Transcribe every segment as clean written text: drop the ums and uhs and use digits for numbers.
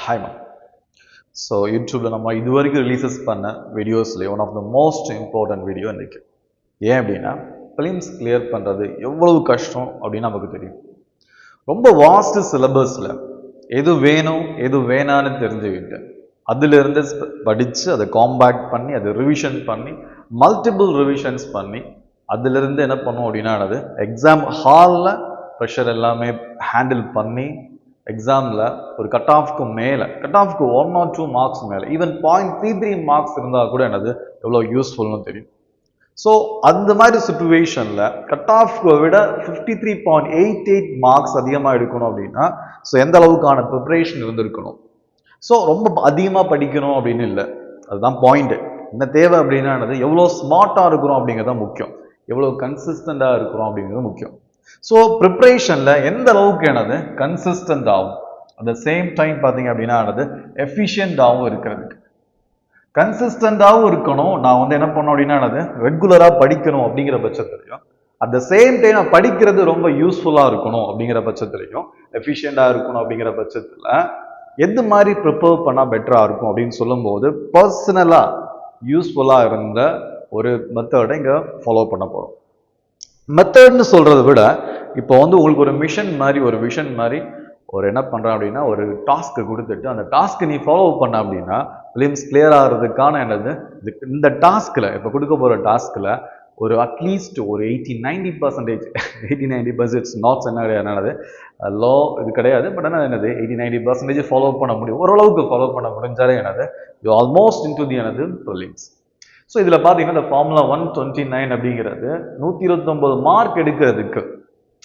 Hi ma'am. So YouTubeல நம்ம இதுவரைக்கும் ரிலீசஸ் பண்ண வீடியோஸ்ல one of the most important video இன்னைக்கு. ஏன் அப்படின்னா ஃபிலிம்ஸ் கிளியர் பண்றது எவ்வளவு கஷ்டம் அப்படின்னு நமக்கு தெரியும். ரொம்ப வாஸ்ட் சிலபஸ்ல எது வேணும் எது வேணான்னு தெரிஞ்சுக்கிட்டு அதிலிருந்து படிச்சு அதை காம்பேக்ட் பண்ணி அதை ரிவிஷன் பண்ணி மல்டிபிள் ரிவிஷன்ஸ் பண்ணி அதிலிருந்து என்ன பண்ணுவோம் அப்படின்னா எக்ஸாம் ஹாலில் ப்ரெஷர் எல்லாமே ஹேண்டில் பண்ணி எக்ஸாமில் ஒரு கட் ஆஃப்க்கு மேலே கட் ஆஃப்க்கு 1 or 2 மார்க்ஸ் மேலே ஈவன் 0.33 மார்க்ஸ் இருந்தால் கூட எவ்வளோ யூஸ்ஃபுல்னு தெரியும். ஸோ அந்த மாதிரி சுச்சுவேஷனில் கட் ஆஃப்க்கு விட 53.88 மார்க்ஸ் அதிகமாக எடுக்கணும் அப்படின்னா ஸோ எந்த அளவுக்கான ப்ரிப்பரேஷன் இருந்திருக்கணும். ஸோ ரொம்ப அதிகமாக படிக்கணும் அப்படின்னு இல்லை, அதுதான் பாயிண்ட்டு. என்ன தேவை அப்படின்னா எவ்வளோ ஸ்மார்ட்டாக இருக்கிறோம் அப்படிங்கிறது முக்கியம், எவ்வளோ கன்சிஸ்டண்டாக இருக்கிறோம் அப்படிங்கிறது முக்கியம். ஸோ ப்ரிப்ரேஷனில் எந்த அளவுக்கு கன்சிஸ்டன்ட் ஆகும், அட் த சேம் டைம் பார்த்தீங்க அப்படின்னா எஃபிஷியண்டாகவும் இருக்கிறதுக்கு கன்சிஸ்டண்டாகவும் இருக்கணும். நான் என்ன பண்ணோம் அப்படின்னா ரெகுலராக படிக்கணும் அப்படிங்கிற பட்சத்துலையும் அட் த சேம் டைம் நான் படிக்கிறது ரொம்ப யூஸ்ஃபுல்லாக இருக்கணும் அப்படிங்கிற பட்சத்துலையும் எஃபிஷியண்டாக இருக்கணும் அப்படிங்கிற பட்சத்தில் எது மாதிரி ப்ரிப்பேர் பண்ணால் பெட்டராக இருக்கும் அப்படின்னு சொல்லும்போது பர்சனலாக யூஸ்ஃபுல்லாக இருந்த ஒரு மெத்தடை இங்கே ஃபாலோ பண்ண போகிறோம். மெத்தட்னு சொல்கிறத விட இப்போ உங்களுக்கு ஒரு மிஷன் மாதிரி ஒரு விஷன் மாதிரி ஒரு என்ன பண்ணுறேன் அப்படின்னா ஒரு டாஸ்க்கு கொடுத்துட்டு அந்த டாஸ்க்கு நீ ஃபாலோ பண்ண அப்படின்னா ஃபிலிம்ஸ் கிளியர் ஆகிறதுக்கான இந்த டாஸ்கில் இப்போ கொடுக்க போகிற டாஸ்கில் ஒரு அட்லீஸ்ட் ஒரு 80-90% 80-90% நாட்ஸ் என்னது லோ இது கிடையாது, பட் ஆனால் 80-90% ஃபாலோ பண்ண முடியும், ஓரளவுக்கு ஃபாலோ பண்ண முடிஞ்சாலே you almost into the prelims. So இதில் பார்த்தீங்கன்னா இந்த ஃபார்முலா 129 அப்படிங்கிறது 129 மார்க் எடுக்கிறதுக்கு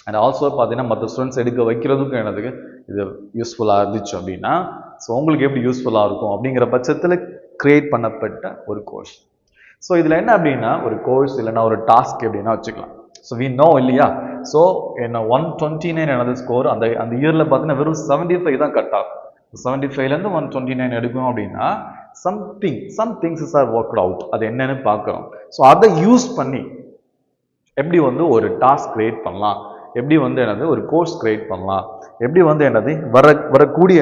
அண்ட் ஆல்சோ பார்த்தீங்கன்னா மற்ற ஸ்டூடெண்ட்ஸ் எடுக்க வைக்கிறதுக்கும் இது யூஸ்ஃபுல்லாக இருந்துச்சு அப்படின்னா ஸோ உங்களுக்கு எப்படி யூஸ்ஃபுல்லாக இருக்கும் அப்படிங்கிற பட்சத்தில் கிரியேட் பண்ணப்பட்ட ஒரு கோர்ஸ். ஸோ இதில் என்ன அப்படின்னா ஒரு கோர்ஸ் இல்லைன்னா ஒரு டாஸ்க் எப்படின்னா வச்சுக்கலாம். ஸோ வி நோ இல்லையா, ஸோ என்ன 129 ஸ்கோர் அந்த இயரில் பார்த்தீங்கன்னா வெறும் 75 தான் கட் ஆகும். 75லேருந்து 129 எடுக்கணும் அப்படின்னா some things are worked out, அது என்னன்னு பார்க்குறோம். ஸோ அதை யூஸ் பண்ணி எப்படி ஒரு டாஸ்க் கிரியேட் பண்ணலாம், எப்படி ஒரு கோர்ஸ் கிரியேட் பண்ணலாம், எப்படி வரக்கூடிய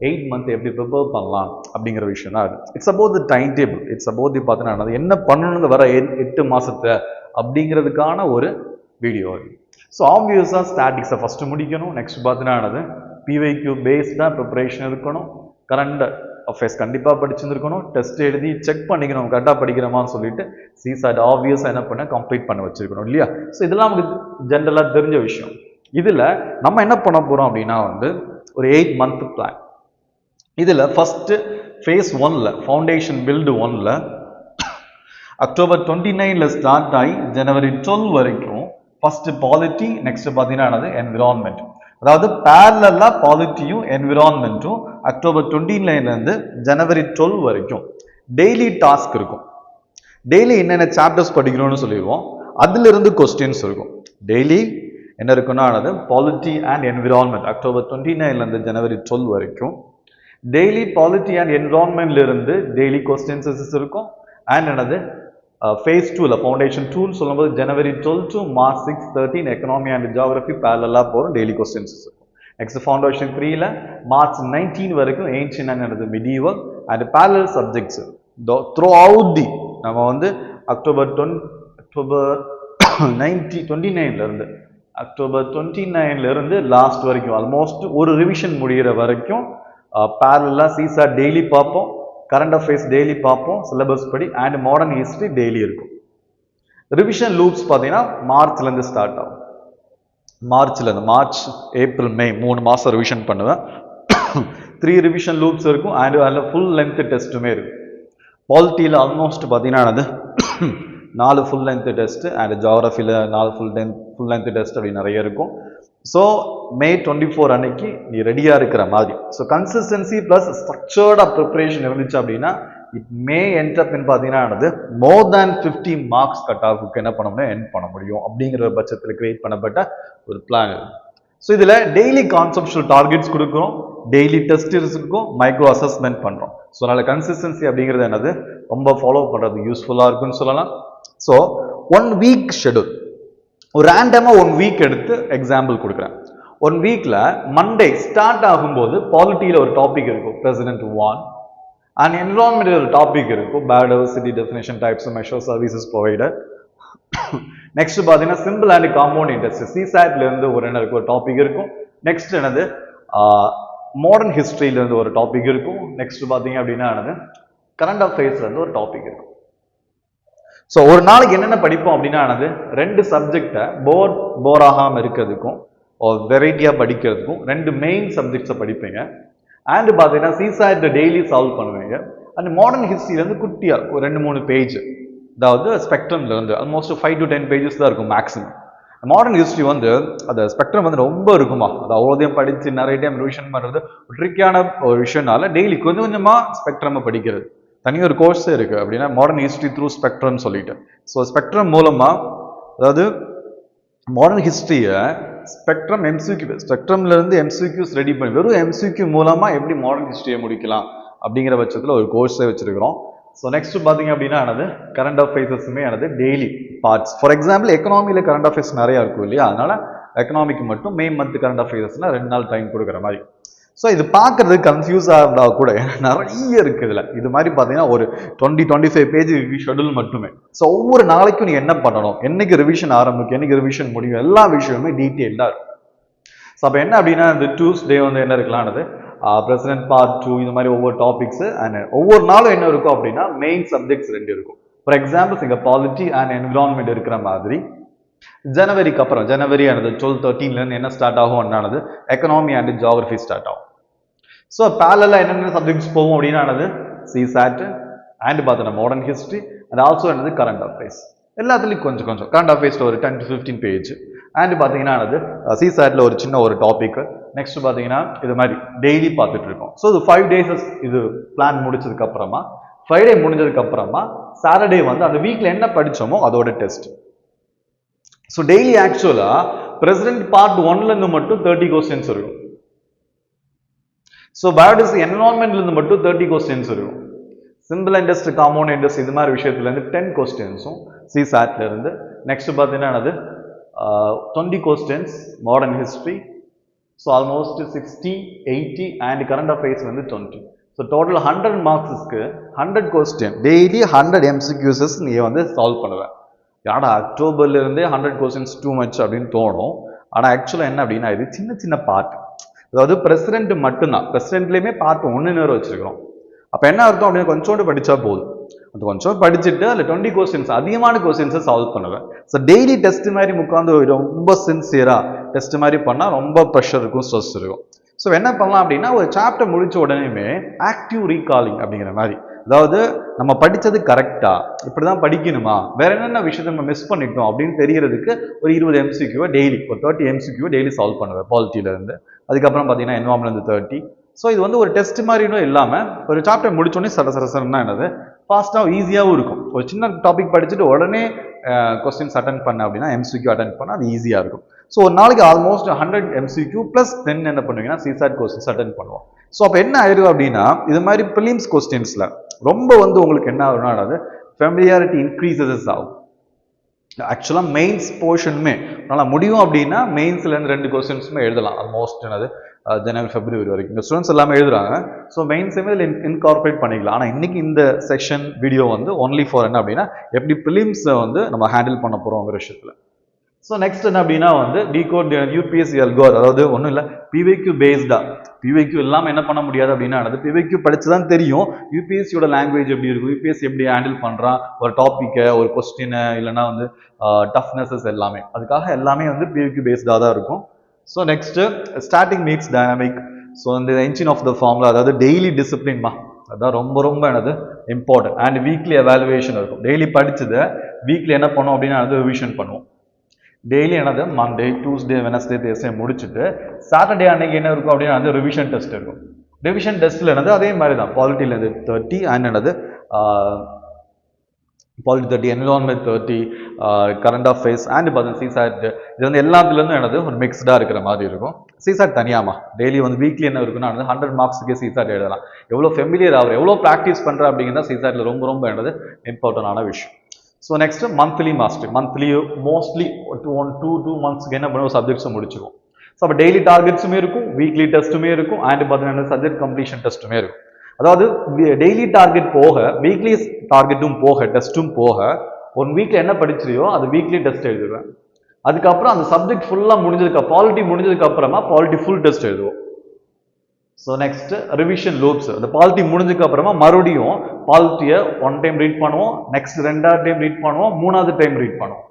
8 month எப்படி ப்ரிப்பேர் பண்ணலாம் அப்படிங்கிற விஷயம் தான் அது. It's about the time table, it's about the பார்த்தீங்கன்னா என்ன பண்ணணுங்க வர 8 மாசத்துல அப்படிங்கிறதுக்கான ஒரு வீடியோ அது. ஸோ ஆப்வியஸாக ஸ்டாட்டிக்ஸை ஃபஸ்ட்டு முடிக்கணும். நெக்ஸ்ட் பார்த்தீங்கன்னா பிவைக்யூ பேஸ்டாக ப்ரிப்பரேஷன் இருக்கணும், கரண்ட் அஃபேர்ஸ் கண்டிப்பாக படிச்சுருக்கணும், டெஸ்ட் எழுதி செக் பண்ணிக்கணும் கரெக்டாக படிக்கிறோமான்னு சொல்லிட்டு சிசாட் ஆப்வியஸாக என்ன பண்ண கம்ப்ளீட் பண்ண வச்சிருக்கணும் இல்லையா. ஸோ இதெல்லாம் நமக்கு ஜென்ரலாக தெரிஞ்ச விஷயம். இதில் நம்ம என்ன பண்ண போகிறோம் அப்படின்னா ஒரு 8 month பிளான். இதில் ஃபஸ்ட்டு ஃபேஸ் 1ல் ஃபவுண்டேஷன் பில்டு 1ல் October 29 ஸ்டார்ட் ஆகி January 12 வரைக்கும் ஃபஸ்ட்டு பாலிட்டி, நெக்ஸ்ட் பார்த்தீங்கன்னா என்விரான்மெண்ட், அதாவது பேரலா பாலிட்டியும் என்விரான்மெண்ட்டும் October 29 January 12 வரைக்கும் டெய்லி டாஸ்க் இருக்கும். டெய்லி என்னென்ன சாப்டர்ஸ் படிக்கணும்னு சொல்லிடுவோம், அதிலிருந்து கொஸ்டின்ஸ் இருக்கும். டெய்லி என்ன இருக்குன்னா polity and environment October 29 January 12 வரைக்கும் டெய்லி பாலிட்டி அண்ட் என்விரான்மெண்ட்ல இருந்து டெய்லி கொஸ்டின்ஸ் இருக்கும். அண்ட் ஃபேஸ் 2ல ஃபவுண்டேஷன் 2 சொல்லும்போது January 12 to March 6, 13 economy and geography பேரலா போகிறோம், டெய்லி கொஸ்டின்ஸ் இருக்கும். நெக்ஸ்ட் ஃபவுண்டேஷன் 3ல March 19 வரைக்கும் ancient and medieval and parallel subjects throughout the நம்ம October 29 இருந்து லாஸ்ட் வரைக்கும் ஆல்மோஸ்ட் ஒரு ரிவிஷன் முடிகிற வரைக்கும் பேரலா சிசா டெய்லி பார்ப்போம், கரண்ட் அஃபேர்ஸ் டெய்லி பார்ப்போம் சிலபஸ் படி, அண்ட் மாடர்ன் ஹிஸ்டரி டெய்லி இருக்கும். ரிவிஷன் லூப்ஸ் பார்த்தீங்கன்னா மார்ச்லேருந்து ஸ்டார்ட் ஆகும். மார்ச் ஏப்ரல் மே 3 மாதம் ரிவிஷன் பண்ணுவேன். 3 ரிவிஷன் லூப்ஸ் இருக்கும் அண்ட் அதில் ஃபுல் லென்த் டெஸ்ட்டுமே இருக்கும். பாலிட்டியில் ஆல்மோஸ்ட் பார்த்தீங்கன்னா 4 ஃபுல் லென்த் டெஸ்ட் அண்ட் ஜியோகிராஃபியில் 4 ஃபுல் லென்த் டெஸ்ட் அப்படி நிறைய இருக்கும். ஸோ May 24 அன்னைக்கு நீ ரெடியாக இருக்கிற மாதிரி. ஸோ கன்சிஸ்டன்சி ப்ளஸ் ஸ்ட்ரக்சர்டாக ப்ரிப்பரேஷன் இருந்துச்சு அப்படின்னா இட் மே எண்ட் அப் பார்த்தீங்கன்னா மோர் தேன் 50 மார்க்ஸ் கட் ஆஃபுக்கு என்ன பண்ண முடியும், எண்ட் பண்ண முடியும் அப்படிங்கிற பட்சத்தில் கிரியேட் பண்ணப்பட்ட ஒரு பிளான் இது. ஸோ இதில் டெய்லி கான்செப்சுவல் டார்கெட்ஸ் கொடுக்குறோம், டெய்லி டெஸ்ட் இருக்கும், மைக்ரோ அசஸ்மெண்ட் பண்ணுறோம். ஸோ அதனால் கன்சிஸ்டன்சி அப்படிங்கிறது ரொம்ப ஃபாலோ பண்ணுறது யூஸ்ஃபுல்லாக இருக்குன்னு சொல்லலாம். ஸோ 1 week ஷெடியூல், ஒரு ரேண்டமாக 1 week எடுத்து எக்ஸாம்பிள் கொடுக்குறேன். ஒன் வீக்ல மண்டே ஸ்டார்ட் ஆகும்போது பாலிட்டியில் ஒரு டாபிக் இருக்கும், பிரசிடென்ட் ஒன். அண்ட் என்விரான்மெண்ட் ஒரு டாபிக் இருக்கும், biodiversity definition, types measure, services provider. Next பார்த்தீங்கன்னா சிம்பிள் அண்ட் காம்பவுண்ட் இண்டஸ்ட்ரி, சிசாட்ல இருந்து ஒரு என்ன இருக்கும், ஒரு டாபிக் இருக்கும். நெக்ஸ்ட் என்னது மாடர்ன் ஹிஸ்டரியில இருந்து ஒரு டாபிக் இருக்கும். நெக்ஸ்ட் பார்த்தீங்க அப்படின்னா என்னது கரண்ட் அஃபேர்ஸ்ல இருந்து ஒரு டாபிக் இருக்கும். ஸோ ஒரு நாளைக்கு என்னென்ன படிப்போம் அப்படின்னா என்னது 2 சப்ஜெக்டை போராகாமல் இருக்கிறதுக்கும் ஒரு வெரைட்டியாக படிக்கிறதுக்கும் 2 மெயின் சப்ஜெக்ட்ஸை படிப்பீங்க. அண்ட் பார்த்தீங்கன்னா சிசாட் டெய்லி சால்வ் பண்ணுவீங்க. அண்ட் மாடர்ன் ஹிஸ்ட்ரியிலேருந்து குட்டியாக ஒரு 2-3 பேஜ், அதாவது ஸ்பெக்ட்ரம்லேருந்து ஆல்மோஸ்ட் 5 to 10 பேஜஸ் தான் இருக்கும் மேக்ஸிமம். மாடர்ன் ஹிஸ்ட்ரி வந்து அந்த ஸ்பெக்ட்ரம் வந்து ரொம்ப இருக்குமா, அது அவ்வளோதையும் படித்து நிறைய டைம் ரிவிஷன் பண்ணுறது ட்ரிக்கான ஒரு விஷயம்னால டெய்லி கொஞ்சம் கொஞ்சமாக ஸ்பெக்ட்ரமை படிக்கிறது. தனி ஒரு கோர்ஸே இருக்கு அப்படின்னா மாடர்ன் ஹிஸ்ட்ரி த்ரூ ஸ்பெக்ட்ரம் சொல்லிட்டு. ஸோ ஸ்பெக்ட்ரம் மூலமா, அதாவது மாடர்ன் ஹிஸ்ட்ரியை ஸ்பெக்ட்ரம் எம்சிக்யூ, ஸ்பெக்ட்ரம்ல இருந்து எம்சிக்யூஸ் ரெடி பண்ணி வெறும் எம்சிக்யூ மூலமா எப்படி மாடர்ன் ஹிஸ்ட்ரியை முடிக்கலாம் அப்படிங்கிற பட்சத்தில் ஒரு கோர்ஸே வச்சிருக்கிறோம். ஸோ நெக்ஸ்ட் பார்த்தீங்க அப்படின்னா எனது கரண்ட் அஃபேர்ஸுமே எனது டெய்லி பார்ட்ஸ். ஃபார் எக்ஸாம்பிள் எக்கனாமியில் கரண்ட் அஃபேர்ஸ் நிறையா இருக்கும் இல்லையா, அதனால எக்கனாமிக்கு மட்டும் மே மந்த் கரண்ட் அஃபேர்ஸ்னா 2 நாள் டைம் கொடுக்குற மாதிரி. ஸோ இது பார்க்கறது கன்ஃபியூஸ் ஆகுதா கூட, நிறைய இருக்கு இதில். இது மாதிரி பார்த்தீங்கன்னா ஒரு 20-25 பேஜ் ஷெடியூல் மட்டுமே. ஸோ ஒவ்வொரு நாளைக்கும் நீ என்ன பண்ணணும், என்னைக்கு ரிவிஷன் ஆரம்பிக்கும், என்னைக்கு ரிவிஷன் முடியும், எல்லா விஷயமுமே டீட்டெயில்டாக இருக்கும். ஸோ அப்போ என்ன அப்படின்னா இந்த டியூஸ்டே வந்து என்ன இருக்கலாம்னது பிரசிடென்ட் பார்ட் 2, இந்த மாதிரி ஒவ்வொரு டாபிக்ஸ். அண்ட் ஒவ்வொரு நாளும் என்ன இருக்கும் அப்படின்னா மெயின் சப்ஜெக்ட்ஸ் 2 இருக்கும். ஃபார் எக்ஸாம்பிள் இங்கே பாலிட்டி அண்ட் என்விரான்மெண்ட் இருக்கிற மாதிரி ஜனவரிக்கு அப்புறம் ஜனவரி ஆனது 12-13 என்ன ஸ்டார்ட் ஆகும் அப்படின்னானது எக்கனாமி அண்ட் ஜியோகிரஃபி ஸ்டார்ட் ஆகும். ஸோ பேரலா என்னென்ன சப்ஜெக்ட்ஸ் போகும் அப்படின்னா சிசாட் அண்ட் பார்த்தோன்னா மாடர்ன் ஹிஸ்ட்ரி அண்ட் ஆல்சோ என்னது கரண்ட் அஃபேர்ஸ். எல்லாத்துலேயும் கொஞ்சம் கொஞ்சம் கரண்ட் அஃபேர்ஸில் ஒரு 10 to 15 பேஜ். அண்ட் பார்த்தீங்கன்னா சிசாட்ல ஒரு சின்ன ஒரு டாபிக். நெக்ஸ்ட் பார்த்தீங்கன்னா இது மாதிரி டெய்லி பார்த்துட்டு இருக்கோம். ஸோ இது 5 days இது பிளான் முடிச்சதுக்கு அப்புறமா, ஃப்ரைடே முடிஞ்சதுக்கு அப்புறமா சாட்டர்டே வந்து அந்த வீக்ல என்ன படிச்சோமோ அதோட டெஸ்ட். ஸோ டெய்லி ஆக்சுவலா பிரசிடென்ட் பார்ட் 1ல இருந்து மட்டும் 30 கொஸ்டின்ஸ் இருக்கும். ஸோ பயோடைவர்சிட்டி என்விரான்மெண்ட்ல இருந்து மட்டும் 30 கொஸ்டின்ஸ் இருக்கும். சிம்பிள் இண்டஸ்ட்ரி, காம்பவுண்ட் இண்டஸ்ட்ரி இது மாதிரி விஷயத்துல இருந்து 10 கொஸ்டின்ஸும் சிசாட்ல இருந்து. நெக்ஸ்ட் பார்த்தீங்கன்னா 20 questions modern history. So almost 60, 80 and current affairs வந்து 20. ஸோ டோட்டல் 100 மார்க்ஸுக்கு 100 கொஸ்டின் டெய்லி 100 எம்சிக்யூஸஸ் நீ வந்து சால்வ் பண்ணுவேன். யாடா அக்டோபர்ல இருந்தே 100 கொஸ்டின்ஸ் டூ மச் அப்படின்னு தோணும். ஆனால் ஆக்சுவலாக என்ன அப்படின்னா இது சின்ன சின்ன பார்ட், அதாவது பிரசிடென்ட் மட்டும்தான். பிரசிடென்ட்லேயுமே பார்ட் 1 வச்சிருக்கிறோம். அப்போ என்ன அர்த்தம் அப்படின்னா கொஞ்சோண்டு படித்தா போதும். அது கொஞ்சம் படிச்சுட்டு அதில் 20 கொஸ்டின்ஸ் அதிகமான கொஸ்டின்ஸை சால்வ் பண்ணுவேன். ஸோ டெய்லி டெஸ்ட் மாதிரி உட்காந்து ரொம்ப சின்சியராக டெஸ்ட் மாதிரி பண்ணால் ரொம்ப ப்ரெஷர் இருக்கும், ஸ்ட்ரெஸ் இருக்கும். ஸோ என்ன பண்ணலாம் அப்படின்னா ஒரு சாப்டர் முடிச்ச உடனேயுமே ஆக்டிவ் ரீகாலிங் அப்படிங்கிற மாதிரி, அதாவது நம்ம படித்தது கரெக்டா, இப்படி தான் படிக்கணுமா, வேற என்னென்ன விஷயத்தை நம்ம மிஸ் பண்ணிட்டோம் அப்படின்னு தெரியறதுக்கு ஒரு 20 எம்சிக்யூவை டெய்லி, ஒரு 30 எம்சிக்யூவை டெய்லி சால்வ் பண்ணுவேன் பாலிட்டியிலேருந்து. அதுக்கப்புறம் பார்த்தீங்கன்னா என்வால்மெண்ட் 30. ஸோ இது வந்து ஒரு டெஸ்ட் மாதிரியும் இல்லாமல் ஒரு சாப்டர் முடிச்சோடனே சரசரசரன்னா என்னது ஃபாஸ்ட்டாக ஈஸியாகவும் இருக்கும். ஒரு சின்ன டாபிக் படிச்சுட்டு உடனே கொஸ்டின்ஸ் அட்டன் பண்ண அப்படின்னா எம்சிக்யூ அட்டன் பண்ணால் அது ஈஸியாக இருக்கும். ஸோ ஒரு நாளைக்கு ஆல்மோஸ்ட் 100 எம்சிக்யூ ப்ளஸ் 10 என்ன பண்ணுவீங்கன்னா சிசாட் கொஸ்டின்ஸ் அட்டன் பண்ணுவோம். ஸோ அப்போ என்ன ஆயிடும் அப்படின்னா இது மாதிரி ப்ரிலிம்ஸ் கொஸ்டின்ஸில் ரொம்ப வந்து உங்களுக்கு என்ன ஆகும்னா அது ஃபெமிலியாரிட்டி இன்க்ரீசஸ் ஆகும். ஆக்சுவலாக மெயின்ஸ் போர்ஷனுமே அதனால் முடியும் அப்படின்னா மெயின்ஸ்லேருந்து 2 கொஸ்டின்ஸுமே எழுதலாம். ஆல்மோஸ்ட் என்னது ஜனவரி பிப்ரவரி வரைக்கும் இந்த ஸ்டூடெண்ட்ஸ் எல்லாமே எழுதுறாங்க. ஸோ மெயின்ஸுமே இதில் இன்கார்பரேட் பண்ணிக்கலாம். ஆனால் இன்னைக்கு இந்த செக்ஷன் வீடியோ வந்து ஒன்லி ஃபார் என்ன அப்படின்னா எப்படி ப்ரிலிம்ஸை வந்து நம்ம ஹேண்டில் பண்ண போகிறோங்கிற விஷயத்தில். ஸோ நெக்ஸ்ட் என்ன அப்படின்னா வந்து டிகோட் யூபிஎஸ்சி அல்கோர், அதாவது ஒன்றும் இல்லை பிவைக்யூ பேஸ்டா. பிவைக்யூ இல்லாமல் என்ன பண்ண முடியாது அப்படின்னா பிவைக்யூ படிச்சு தான் தெரியும் யூபிஎஸ்சியோட லாங்குவேஜ் எப்படி இருக்கும், யூபிஎஸ்சி எப்படி ஹேண்டில் பண்ணுறான் ஒரு டாப்பிக்கை, ஒரு கொஸ்டினை, இல்லைன்னா வந்து டஃப்னஸஸ் எல்லாமே. அதுக்காக எல்லாமே வந்து பிவைக்யூ பேஸ்டாக தான் இருக்கும். So next static meets dynamic. So இந்த என்ஜின் ஆஃப் த ஃபார்முலா, அதாவது டெய்லி டிசிப்ளின்மா, அதுதான் ரொம்ப ரொம்ப என்னது இம்பார்ட்டன்ட். அண்ட் வீக்லி எவாலுவேஷன் இருக்கும். டெய்லி படிச்சதை வீக்லி என்ன பண்ணுவோம் அப்படின்னா ரிவிஷன் பண்ணுவோம். டெய்லி என்னது மண்டே, டியூஸ்டே, வெனஸ்டே, தேர்ஸ்டே முடிச்சுட்டு சாட்டர்டே அன்னைக்கு என்ன இருக்கும் அப்படின்னா ரிவிஷன் டெஸ்ட் இருக்கும். ரிவிஷன் டெஸ்ட்ல என்னது அதே மாதிரி தான் பாலிட்டியில் 30 அண்ட் என்னது polity 30, environment 30, current affairs and பார்த்தீங்கன்னா சிசாட். இது வந்து எல்லாத்துலேருந்தும் என்னது ஒரு மிக்ஸ்டாக இருக்கிற மாதிரி இருக்கும். சிசாட் தனியாமா டெய்லி வந்து வீக்லி என்ன இருக்குன்னா 100 மார்க்ஸுக்கே சிசாட் எழுதலாம். எவ்வளோ ஃபெமிலியர் ஆகுற, எவ்வளோ ப்ராக்டிஸ் பண்ணுற அப்படிங்கிறத சிசாட்ல ரொம்ப ரொம்ப என்னது இம்பார்ட்டண்டான விஷயம். So next monthly master. Monthly mostly 2 months என்ன பண்ணுவோம் சப்ஜெக்ட்ஸை முடிச்சுக்குவோம். ஸோ அப்போ டெய்லி டார்கெட்ஸுமே இருக்கும், வீக்லி டெஸ்ட்டுமே இருக்கும், அண்ட் பார்த்தீங்கன்னா சப்ஜெக்ட் கம்ப்ளீஷன் டெஸ்ட்டுமே இருக்கும். அதாவது டெய்லி டார்கெட் போக, வீக்லி டார்கெட்டும் போக, டெஸ்ட்டும் போக, 1 வீக்ல என்ன படிச்சிரியோ அது வீக்லி டெஸ்ட் எழுதுவேன். அதுக்கப்புறம் அந்த சப்ஜெக்ட் ஃபுல்லாக முடிஞ்சதுக்கு பாலிட்டி முடிஞ்சதுக்கு அப்புறமா பாலிட்டி ஃபுல் டெஸ்ட் எழுதுவோம். So next revision loops. அந்த பாலிட்டி முடிஞ்சதுக்கு அப்புறமா மறுபடியும் பாலிட்டியை 1 டைம் ரீட் பண்ணுவோம், நெக்ஸ்ட் 2வது டைம் ரீட் பண்ணுவோம், 3வது டைம் ரீட் பண்ணுவோம்.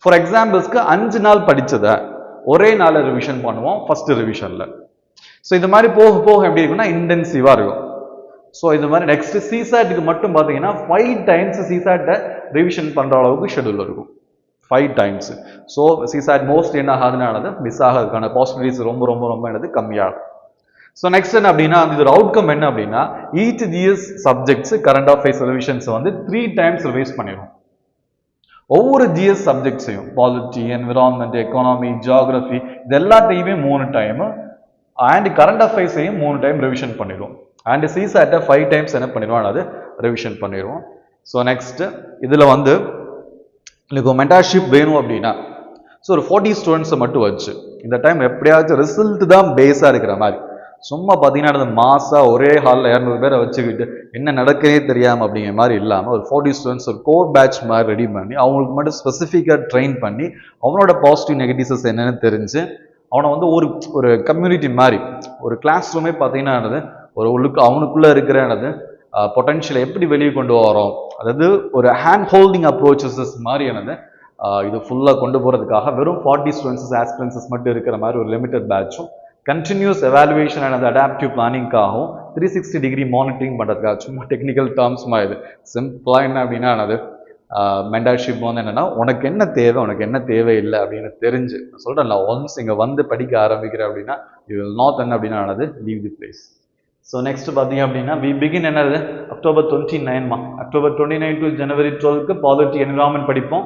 ஃபார் எக்ஸாம்பிள்ஸ்க்கு 5 நாள் படிச்சதை ஒரே நாள் ரிவிஷன் பண்ணுவோம் ஃபர்ஸ்ட் ரிவிஷன்ல. ஸோ இந்த மாதிரி போக போக எப்படி இருக்குன்னா இன்டென்சிவா இருக்கும். ஸோ இது மாதிரி நெக்ஸ்ட் சிசாட்டுக்கு மட்டும் பார்த்தீங்கன்னா 5 டைம்ஸ் சிசாட்டை ரிவிஷன் பண்ற அளவுக்கு ஷெடியூல் இருக்கும். 5 டைம்ஸ். ஸோ சிசாட் மோஸ்ட் என்ன ஆகுதுனானது மிஸ் ஆகிறதுக்கான பாசிபிலிட்டிஸ் ரொம்ப ரொம்ப ரொம்ப என்னது கம்மியாகும். ஸோ நெக்ஸ்ட் என்ன அப்படின்னா இதோட அவுட்கம் என்ன அப்படின்னா each GS subjects current affairs revisions வந்து 3 டைம்ஸ் ரிவைஸ் பண்ணிடும். ஒவ்வொரு ஜிஎஸ் சப்ஜெக்ட்ஸையும் பாலிட்டி, என்விரான்மெண்ட், எக்கானமி, ஜியாகிரபி இது எல்லாத்தையுமே 3 டைம் அண்ட் கரண்ட் அஃபேர்ஸையும் 3 டைம் ரிவிஷன் பண்ணிடுவோம். அண்ட் சிசாட்டை 5 டைம்ஸ் என்ன பண்ணிடுவோம் அது ரிவிஷன் பண்ணிடுவோம். ஸோ நெக்ஸ்ட் இதில் வந்து உங்களுக்கு மென்டார்ஷிப் வேணும் அப்படின்னா ஸோ ஒரு 40 ஸ்டூடெண்ட்ஸை மட்டும் வச்சு இந்த டைம் எப்படியாச்சும் ரிசல்ட் தான் பேஸாக இருக்கிற மாதிரி சும்மா பார்த்தீங்கன்னா அது மாசாக ஒரே ஹாலில் 200 பேரை வச்சுக்கிட்டு என்ன நடக்கிறதே தெரியாமல் அப்படிங்கிற மாதிரி இல்லாமல் ஒரு 40 ஸ்டூடெண்ட்ஸ் ஒரு கோர் பேட்ச் மாதிரி ரெடி பண்ணி அவங்களுக்கு மட்டும் ஸ்பெசிஃபிக்காக ட்ரெயின் பண்ணி அவனோட பாசிட்டிவ் நெகட்டிவ்ஸஸ் என்னென்னு தெரிஞ்சு அவனை வந்து ஒரு கம்யூனிட்டி மாதிரி ஒரு கிளாஸ் ரூமே பார்த்தீங்கன்னா ஒரு அவனுக்குள்ளே இருக்கிற பொட்டன்ஷியலை எப்படி வெளியே கொண்டு வரோம், அதாவது ஒரு ஹேண்ட் ஹோல்டிங் அப்ரோச்சஸ் மாதிரி இது ஃபுல்லாக கொண்டு போகிறதுக்காக வெறும் 40 ஸ்டூடெண்ட்ஸ் ஆஸ்பிரன்சஸ் மட்டும் இருக்கிற மாதிரி ஒரு லிமிடெட் பேட்சும் கண்டினியூஸ் எவாலுவேஷன் அண்ட் அடாப்டிவ் பிளானிங்காகவும் 360 டிகிரி மானிட்டரிங் பண்ணுறதுக்காக சும்மா டெக்னிக்கல் டேர்ம்ஸ் மாதிரி சிம்பிளாக என்ன அப்படின்னா மென்டார்ஷிப் வந்து என்னென்னா உனக்கு என்ன தேவை உனக்கு என்ன தேவையில்லை அப்படின்னு தெரிஞ்சு சொல்கிறேன்ல ஒன்ஸ் இங்கே வந்து படிக்க ஆரம்பிக்கிறேன் அப்படின்னா யூ வில் நாட் என்ன அப்படின்னா leave the place. So next பார்த்தீங்க அப்படின்னா வி பிகின் என்னது அக்டோபர் 29 அக்டோபர் 29 டு ஜனவரி 12க்கு பாலிட்டி என்விரான்மெண்ட் படிப்போம்.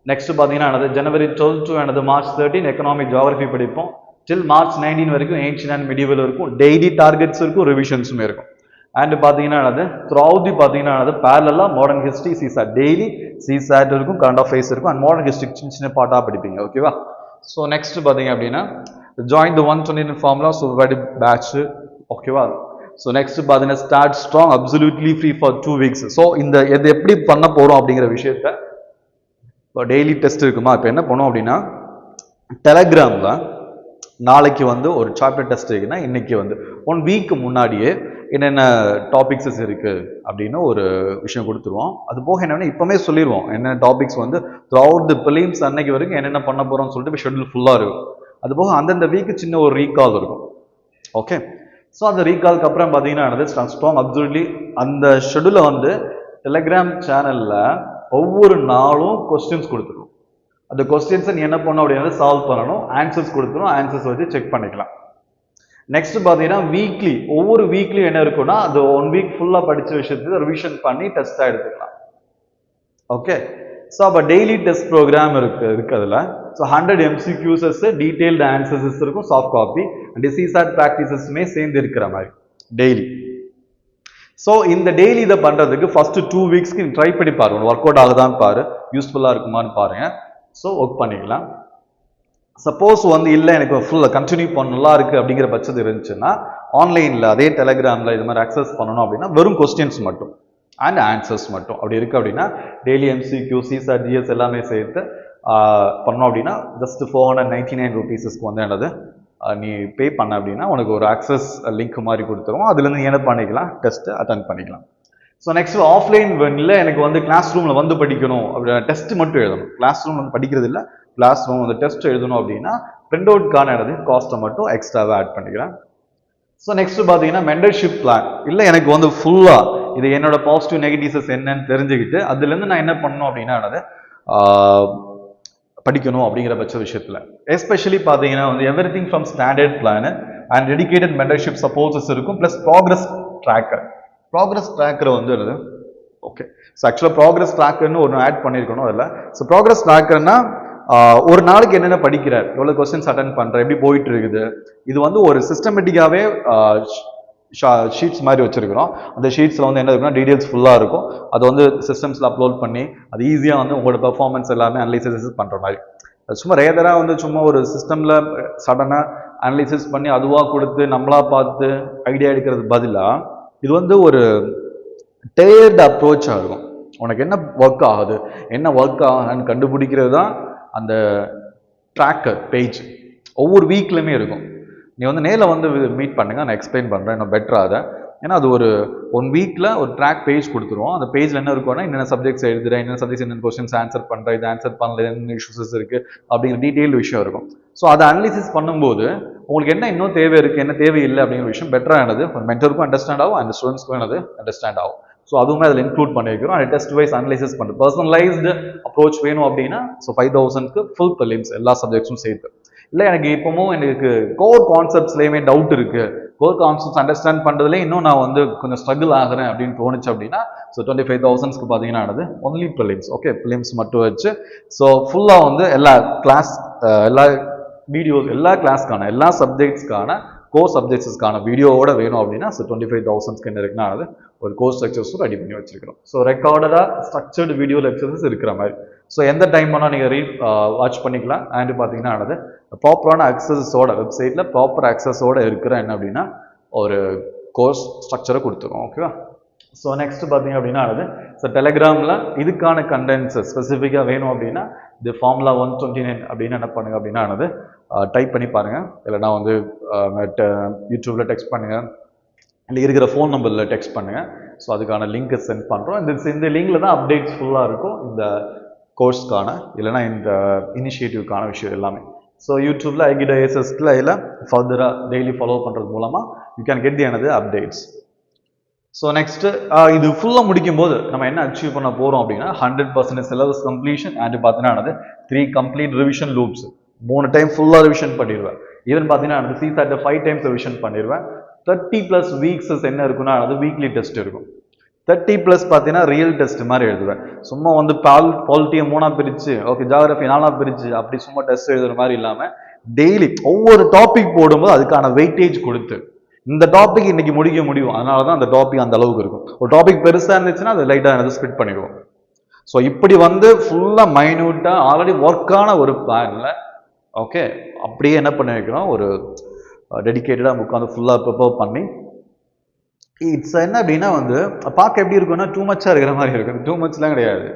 நெக்ஸ்ட் பார்த்தீங்கன்னா January 12 to March 13 economic geography படிப்போம். டில் மார்ச் 19 வரைக்கும் ஏன்ஷியன்ட் அண்ட் மெடிவல் இருக்கும், டெய்லி டார்கெட்ஸ் இருக்கும், ரிவிஷன்ஸுமே இருக்கும். அண்ட் பார்த்தீங்கன்னா த்ரூஅவுட் பார்த்தீங்கன்னா பேரலாக modern history CSAT daily CSAT இருக்கும், கரண்ட் அஃபேர்ஸ் இருக்கும், அண்ட் மாடர்ன் ஹிஸ்ட்ரி சின்ன சின்ன பார்ட்டாக படிப்பீங்க. ஓகேவா? ஸோ நெக்ஸ்ட் பார்த்தீங்க அப்படின்னா join the 129 formula so batch. ஓகேவா? ஸோ நெக்ஸ்ட் பார்த்தீங்கன்னா start strong absolutely free for 2 weeks. So இது எப்படி பண்ண போகிறோம் அப்படிங்கிற விஷயத்த இப்போ டெய்லி டெஸ்ட் இருக்குமா, இப்போ என்ன பண்ணோம் அப்படின்னா டெலகிராமில் நாளைக்கு வந்து ஒரு சாப்டர் டெஸ்ட் இருக்குன்னா இன்னைக்கு வந்து 1 வீக் முன்னாடியே என்னென்ன டாபிக்ஸஸ் இருக்குது அப்படின்னு ஒரு விஷயம் கொடுத்துருவோம். அது போக என்னென்னா இப்போமே சொல்லிடுவோம் என்னென்ன டாபிக்ஸ் வந்து த்ரூஅவுட் தி பிலிம்ஸ் அன்னைக்கு வரைக்கும் என்னென்ன பண்ண போகிறோம்னு சொல்லிட்டு இப்போ ஷெட்யூல் ஃபுல்லாக இருக்கும். அது போக அந்தந்த வீக்கு சின்ன ஒரு ரீகால் இருக்கும். ஓகே, ஸோ அந்த ரீகாலுக்கு அப்புறம் பார்த்தீங்கன்னா ஸ்ட்ராங் அப்சல்யூட்லி அந்த ஷெட்யூலை வந்து டெலிகிராம் சேனலில் ஒவ்வொரு நாளும் கொஸ்டின்ஸ் கொடுத்துருவோம். அந்த கொஸ்டின்ஸை நீ என்ன பண்ணணும் அப்படின்னா சால்வ் பண்ணணும், ஆன்சர்ஸ் கொடுத்துரும், ஆன்சர்ஸ் வச்சு செக் பண்ணிக்கலாம். நெக்ஸ்ட் பார்த்தீங்கன்னா வீக்லி ஒவ்வொரு வீக்லியும் என்ன இருக்குன்னா அது 1 வீக் ஃபுல்லாக படித்த விஷயத்தை ரிவிஷன் பண்ணி டெஸ்ட்டாக எடுத்துக்கலாம். ஓகே, ஸோ அப்போ டெய்லி டெஸ்ட் ப்ரோக்ராம் இருக்கு அதில். ஸோ 100 MCQs டீடைல்டு ஆன்சர்ஸ் இருக்கும், சாஃப்ட் காப்பி அண்ட் சிசாட் ப்ராக்டிசஸுமே சேர்ந்து இருக்கிற மாதிரி டெய்லி. ஸோ இந்த டெய்லி இதை பண்ணுறதுக்கு ஃபர்ஸ்ட் 2 வீக்ஸ்க்கு நீ ட்ரை பண்ணி பாருங்க, ஒர்க் அவுட் ஆகுதான்னு பாரு, யூஸ்ஃபுல்லாக இருக்குமான்னு பாருங்க. ஸோ ஒர்க் பண்ணிக்கலாம். சப்போஸ் வந்து இல்லை எனக்கு ஃபுல்லாக கண்டினியூ பண்ண நல்லா இருக்குது அப்படிங்கிற பட்சத்து இருந்துச்சுன்னா ஆன்லைனில் அதே டெலிகிராமில் இது மாதிரி அக்சஸ் பண்ணணும் அப்படின்னா வெறும் கொஸ்டின்ஸ் மட்டும் அண்ட் ஆன்சர்ஸ் மட்டும் அப்படி இருக்குது அப்படின்னா டெய்லி MCQ சிசாட் ஜிஎஸ் எல்லாமே சேர்த்து பண்ணோம் அப்படின்னா ஜஸ்ட் 499 ருபீஸஸ்க்கு வந்து என்னது நீ பே பண்ண அப்படின்னா உனக்கு ஒரு ஆக்சஸ் லிங்க் மாதிரி கொடுத்துருவோம். அதுலேருந்து நீ என்ன பண்ணிக்கலாம், டெஸ்ட்டு அட்டன் பண்ணிக்கலாம். ஸோ நெக்ஸ்ட் ஆஃப்லைன் இல்லை எனக்கு வந்து கிளாஸ் ரூமில் வந்து படிக்கணும் அப்படின்னா டெஸ்ட் மட்டும் எழுதணும், கிளாஸ் ரூம் வந்து படிக்கிறது இல்லை, கிளாஸ் ரூம் வந்து டெஸ்ட் எழுதணும் அப்படின்னா பிரிண்ட் அவுட்கான காஸ்ட்டை மட்டும் எக்ஸ்ட்ராவாக ஆட் பண்ணிக்கிறேன். ஸோ நெக்ஸ்ட் பார்த்தீங்கன்னா மென்டர்ஷிப் பிளான் இல்லை எனக்கு வந்து ஃபுல்லாக இது என்னோட பாசிட்டிவ் நெகட்டிவ்ஸஸ் என்னன்னு தெரிஞ்சுக்கிட்டு அதுலேருந்து நான் என்ன பண்ணணும் அப்படின்னா படிக்கணும் அப்படிங்கிற பட்ச விஷயத்தில் எஸ்பெஷலி பார்த்தீங்கன்னா வந்து everything from standard plan and dedicated mentorship supports இருக்கும், ப்ளஸ் ப்ராக்ரஸ் ட்ராக்கர் வந்து வருது. ஓகே, ஸோ ஆக்சுவலாக ப்ராக்ரஸ் ட்ராக்கர்னு ஒன்று ஆட் பண்ணியிருக்கணும் அதில். ஸோ ப்ராக்ரஸ் ட்ராக்கர்னா ஒரு நாளைக்கு என்னென்ன படிக்கிறார், எவ்வளோ கொஸ்டின்ஸ் அட்டன் பண்ணுற, எப்படி போயிட்டு இருக்குது, இது வந்து ஒரு சிஸ்டமேட்டிக்காகவே ஷீட்ஸ் மாதிரி வச்சிருக்கிறோம். அந்த ஷீட்ஸில் வந்து என்ன இருக்குன்னா டீடைல்ஸ் ஃபுல்லாக இருக்கும். அது வந்து சிஸ்டம்ஸில் அப்லோட் பண்ணி அது ஈஸியாக வந்து உங்களோட பெர்ஃபார்மன்ஸ் எல்லாமே அனலைசிஸ் பண்ணுற மாதிரி. சும்மா ரேதராக வந்து சும்மா ஒரு சிஸ்டமில் சடனாக அனலிசிஸ் பண்ணி அதுவாக கொடுத்து நம்மளா பார்த்து ஐடியா எடுக்கிறது பதிலாக இது வந்து ஒரு டேர்டு அப்ரோச்சாக இருக்கும். உனக்கு என்ன ஒர்க் ஆகுது, என்ன ஒர்க் ஆகுதுன்னு கண்டுபிடிக்கிறது தான் அந்த ட்ராக்கர் பேஜ். ஒவ்வொரு வீக்லையுமே இருக்கும். நீ வந்து நேரில் வந்து மீட் பண்ணுங்க, நான் எக்ஸ்பிளைன் பண்ணுறேன் இன்னும் பெட்டராக அதை. ஏன்னா அது ஒரு 1 வீக்கில் ஒரு ட்ராக் பேஜ் கொடுத்துருவோம். அந்த பேஜில் என்ன இருக்கும்னா என்னென்ன சப்ஜெக்ட்ஸ் எழுதுறேன், என்னென்ன சப்ஜெக்ட்ஸ் என்னென்ன கொஸ்டின்ஸ் ஆன்சர் பண்ணுறேன், இது ஆன்சர் பண்ணல, என்னென்ன இஷ்யூஸ் இருக்குது அப்படிங்கிற டீட்டெயில் விஷயம் இருக்கும். ஸோ அதை அனலிசிஸ் பண்ணும்போது உங்களுக்கு என்ன இன்னும் தேவை இருக்குது, என்ன தேவை இல்லை அப்படிங்கிற விஷயம் பெட்டரானது ஒரு மென்டருக்கும் அண்டர்ஸ்டாண்ட் ஆகும், அந்த ஸ்டூடெண்ட்ஸ்க்கும் என்னது அண்டர்ஸ்டாண்ட் ஆகும். ஸோ அதுவுமே அதில் இன்க்ளூட் பண்ணியிருக்கிறோம். அந்த டெஸ்ட் வைஸ் அனலைசிஸ் பண்ணுறது பர்சனலைஸ்டு அப்ரோச் வேணும் அப்படின்னா ஸோ 5000க்கு ஃபுல் ப்ரிலிம்ஸ் எல்லா சப்ஜெக்ட்ஸும் சேர்த்து. இல்லை எனக்கு இப்போவும் எனக்கு கோர் கான்செப்ட்ஸ்லேயுமே டவுட் இருக்குது, கோர் கான்செப்ட்ஸ் அண்டர்ஸ்டாண்ட் பண்ணுறதுலேயே இன்னும் நான் வந்து கொஞ்சம் ஸ்ட்ரகிள் ஆகிறேன் அப்படின்னு தோணுச்சு அப்படின்னா ஸோ 25,000க்கு பார்த்தீங்கன்னா ஆனது ஒன்லி ப்ரிலிம்ஸ். ஓகே, ப்ரிலிம்ஸ் மட்டும் வச்சு ஸோ ஃபுல்லாக வந்து எல்லா கிளாஸ் எல்லா வீடியோஸ் எல்லா கிளாஸ்க்கான எல்லா சப்ஜெக்ட்ஸ்க்கான கோர் சப்ஜெக்ட்ஸ்க்கான வீடியோவோட வேணும் அப்படின்னா ஸோ 25,000க்கு என்ன இருக்குன்னா அது ஒரு கோர்ஸ் ஸ்ட்ரக்சர்ஸும் ரெடி பண்ணி வச்சிருக்கிறோம். ஸோ ரெக்கார்டடாக ஸ்ட்ரக்சர்டு வீடியோ லெக்சர்ஸ் இருக்கிற மாதிரி ஸோ எந்த டைம் வேணால் நீங்கள் வாட்ச் பண்ணிக்கலாம். அண்ட் பார்த்தீங்கன்னா ஆனது ப்ராப்பரான அக்சஸோட வெப்சைட்டில் ப்ராப்பர் அக்சஸோடு இருக்கிற என்ன அப்படின்னா ஒரு கோர்ஸ் ஸ்ட்ரக்சரை கொடுத்துருவோம். ஓகேவா? ஸோ நெக்ஸ்ட் பார்த்தீங்க அப்படின்னா ஆனது ஸோ டெலிகிராமில் இதுக்கான கண்டென்ட்ஸ் ஸ்பெசிஃபிக்காக வேணும் அப்படின்னா இது ஃபார்முலா 129 அப்படின்னு என்ன பண்ணுங்க அப்படின்னா ஆனது டைப் பண்ணி பாருங்கள், இல்லைனா வந்து யூடியூப்பில் டெக்ஸ்ட் பண்ணுங்கள், இல்லை இருக்கிற ஃபோன் நம்பரில் டெக்ஸ்ட் பண்ணுங்கள். ஸோ அதுக்கான லிங்க்கை சென்ட் பண்ணுறோம். இந்த லிங்கில் தான் அப்டேட்ஸ் ஃபுல்லாக இருக்கும் இந்த கோர்ஸ்க்கான இல்லைனா இந்த இனிஷியேட்டிவ்க்கான விஷயம் எல்லாமே. ஸோ யூடியூப்பில் ஐகிட் ஐஎஸ்எஸ்ல எல்லாம் ஃபர்தராக டெய்லி ஃபாலோ பண்ணுறது மூலமாக you can get the another updates. So next இது ஃபுல்லாக முடிக்கும் போது நம்ம என்ன அச்சீவ் பண்ண போகிறோம் அப்படின்னா 100% சிலபஸ் கம்ப்ளீஷன் அண்ட் பார்த்தீங்கன்னா 3 கம்ப்ளீட் ரிவிஷன் லூப்ஸ் 3 டைம் ஃபுல்லாக ரிவிஷன் பண்ணிடுவேன். ஈவன் பார்த்தீங்கன்னா CSAT 5 டைம்ஸ் ரிவிஷன் பண்ணிடுவேன். 30+ வீக்ஸஸ் என்ன இருக்குன்னா அது வீக்லி டெஸ்ட் இருக்கும். 30+ பார்த்தீங்கன்னா ரியல் டெஸ்ட் மாதிரி எழுதுவேன். சும்மா வந்து பாலிட்டியை 3ஆக பிரித்து ஓகே ஜியாகிரஃபி 4ஆக பிரித்து அப்படி சும்மா டெஸ்ட் எழுதுற மாதிரி இல்லாமல் டெய்லி ஒவ்வொரு டாபிக் போடும்போது அதுக்கான வெயிட்டேஜ் கொடுத்து இந்த டாபிக் இன்னைக்கு முடிக்க முடியும், அதனால தான் அந்த டாபிக் அந்த அளவுக்கு இருக்கும். ஒரு டாபிக் பெருசாக இருந்துச்சுன்னா அது லைட்டாக எனக்கு ஸ்பிட் பண்ணிடுவோம். ஸோ இப்படி வந்து ஃபுல்லாக மைன்யூட்டாக ஆல்ரெடி ஒர்க்கான ஒரு பிளானில் ஓகே அப்படியே என்ன பண்ணி வைக்கிறோம், ஒரு டெடிக்கேட்டடாக உட்காந்து ஃபுல்லாக ப்ரிப்பேர் பண்ணி இட்ஸ் என்ன அப்படின்னா வந்து பார்க்க எப்படி இருக்குன்னா டூ மச்சாக இருக்கிற மாதிரி இருக்கும். டூ மச்லாம் கிடையாது.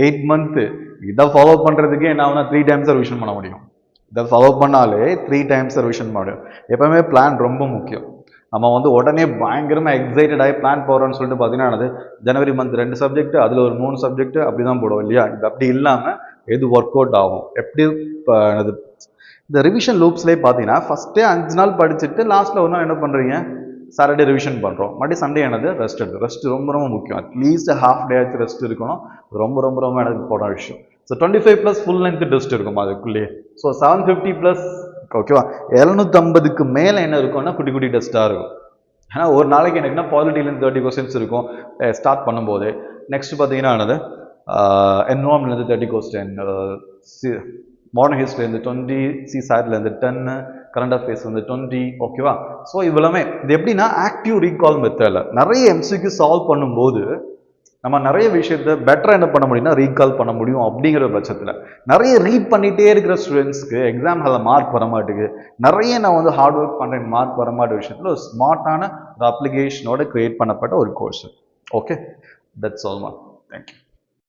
8 மந்த்து இதை ஃபாலோ பண்ணுறதுக்கே என்ன ஆகுனா 3 டைம்ஸ் ரிவிஷன் பண்ண முடியும். இதை ஃபாலோ பண்ணாலே 3 டைம்ஸ் ரிவிஷன் பண்ண முடியும். எப்பவுமே பிளான் ரொம்ப முக்கியம். நம்ம வந்து உடனே பயங்கரமாக எக்ஸைட்டடாகி பிளான் போகிறோன்னு சொல்லிட்டு பார்த்தீங்கன்னா ஜனவரி மந்த் 2 சப்ஜெக்ட் அதில் ஒரு 3 சப்ஜெக்ட் அப்படி தான் போடுவோம் இல்லையா? இது அப்படி இல்லாமல் எது ஒர்க் அவுட் ஆகும் எப்படி இந்த ரிவிஷன் லூப்ஸ்லேயே பார்த்தீங்கன்னா ஃபஸ்ட்டே 5 நாள் படிச்சுட்டு லாஸ்ட்டில் ஒரு நாள் என்ன பண்ணுறீங்க, சாட்டர்டே ரிவிஷன் பண்ணுறோம், மறுபடியும் சண்டே என்னது ரெஸ்ட் எடுத்து. ரெஸ்ட் ரொம்ப ரொம்ப முக்கியம். அட்லீஸ்ட் ஹாஃப் டே ஆச்சு ரெஸ்ட் இருக்கணும். ரொம்ப ரொம்ப ரொம்ப எனக்கு போன விஷயம். ஸோ 25+ ஃபுல் லென்த் டெஸ்ட் இருக்கும் அதுக்குள்ளேயே. ஸோ 750+ ஓகேவா 750க்கு மேலே என்ன இருக்கும்னா குட்டி குட்டி டெஸ்ட்டாக இருக்கும். ஏன்னா ஒரு நாளைக்கு எனக்கு என்ன பாலிட்டிலேருந்து 30 கொஸ்டின்ஸ் இருக்கும் ஸ்டார்ட் பண்ணும்போது. நெக்ஸ்ட் பார்த்தீங்கன்னா என்னது என்வால்மெண்ட்லேருந்து 30 கொஸ்டின், மாடர்ன் ஹிஸ்ட்ரிலேருந்து 20, CSATலேருந்து 10, கரண்ட் அஃபேர்ஸ்லேருந்து 20 ஓகேவா? ஸோ இவ்வளவுமே இது எப்படின்னா ஆக்டிவ் ரீகால் மெத்தடில் நிறைய MCQ சால்வ் பண்ணும்போது நம்ம நிறைய விஷயத்த பெட்டராக என்ன பண்ண முடியும்னா ரீகால் பண்ண முடியும். அப்படிங்கிற பட்சத்தில் நிறைய ரீட் பண்ணிகிட்டே இருக்கிற ஸ்டூடெண்ட்ஸ்க்கு எக்ஸாம் ஹாலில் மார்க் வர மாட்டேங்குது. நிறைய நான் வந்து ஹார்ட் ஒர்க் பண்ணுறேன் மார்க் வர மாட்டேங்கிற விஷயத்தில் ஒரு ஸ்மார்ட்டான ஒரு அப்ளிகேஷனோட கிரியேட் பண்ணப்பட்ட ஒரு கோர்ஸ். ஓகே, தட்ஸ் ஆல் மா. தேங்க்யூ.